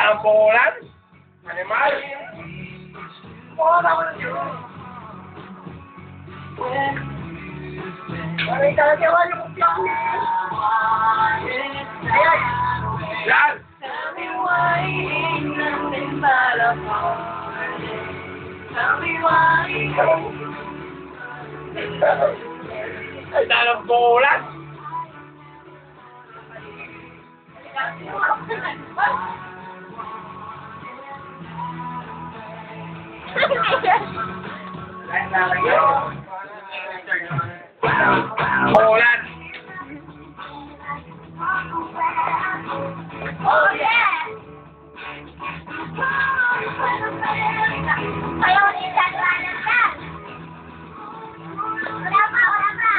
Ang pulan? Animal? Yan! Ay, dalang pulan! Pulan! Oh, yeah! Ayaw ni San Juan yan. Wala pa, wala pa.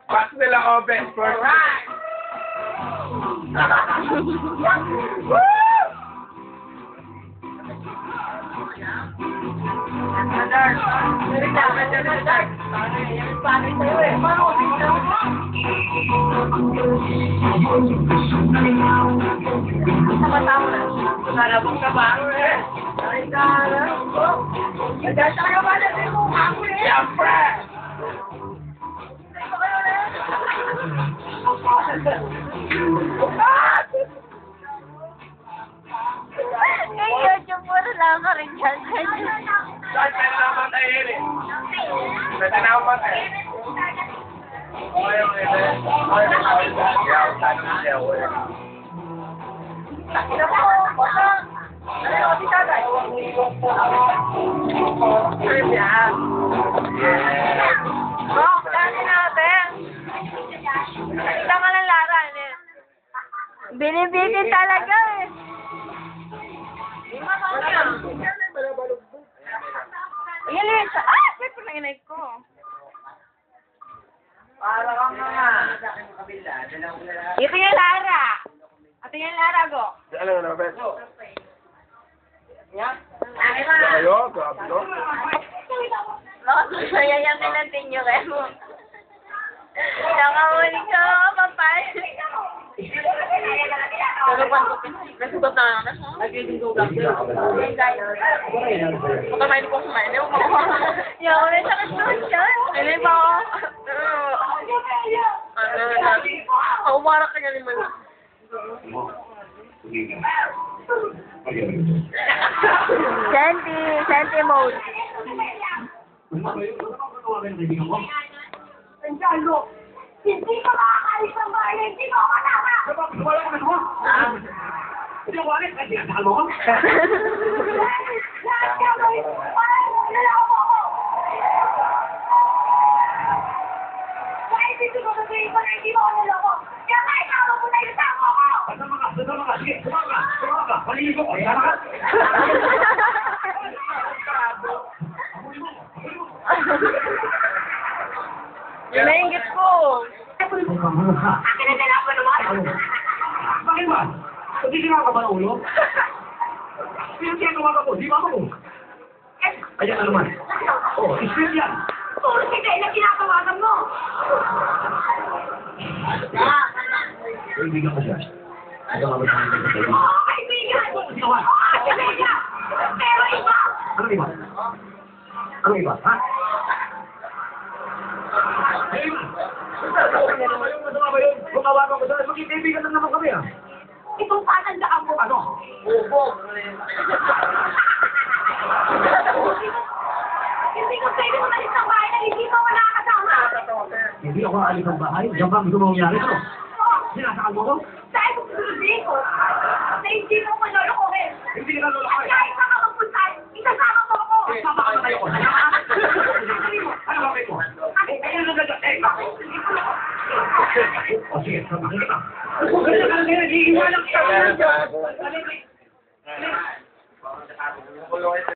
Pass nila open for right! Nalabog ka ba? Ay, nalabog. Nagdasa ka ba na rin mo ako eh? Siyempre! Kay YouTube mo na lang ka rin dyan. Saan ka naman tayo yun eh? Saan ka naman tayo? Oh, dami natin. Kita ka ng laran eh. Binibitin talaga eh. Ilis! Ah! May pananginay ko. Para kang mga. Ito yung Lara. Ito yung Lara, go. Ano na, Ben? Yan. Ayo, grabe no? Kaya yan nilantin nyo kayo mo. Nakahuli ka mga papay. Nasugot na lang na siya. Matamayin ko kumain. Yung ako na sakit doon siya. Hindi ba ako? Umarak ka niya naman. Senti mode. Hindi ko makakalis ng bahay, hindi ko makatama! Wala ko na mo? Hindi ko alis, kasi nasakal mo ko? Lahat ka mo, nalako ako! Kahit hindi ko sabihin ko na hindi mo ako nalako, kaya kahit ako mo na yung tama ko! Sumama ka, sige, sumama ka, maliligo ko, sama ka! Yan na yung gift ko! Akin na nila ko naman! Bakit ba? Hindi ka ka ba ng ulo? Pinagkagawa ka po, di ba ako? Kaya na naman. Oh, ispil yan. Puro si Day na kinakawagan mo! Kaibigan ko siya. Ito nga ba sa akin sa kaibigan? Oo, kaibigan! Kaibigan! Pero iba! Ano iba? Ano iba, ha? Hey, masama ba yun? Kung kawagan ko sa magkikaibigan lang naman kami, ha? Itong patandaan mo! Ano? Hindi ko pwede umalis ng bahay na hindi mo wala kasama! Hindi ako aalis ng bahay. Diyan ba gusto mo mangyari ito? Oo, Sinasakal mo ko? Dahil kung susunodin ko, na hindi mo ko lolokohin. Hindi ka lolo ko At kahit saan ka magpunta, isasama mo ako. Sama ka na tayo ko. Ano ba kayo mo? Ayun na ganda. Eh, bakit? O sige, sama ka na. Ganyan ka na, iiwanan kita.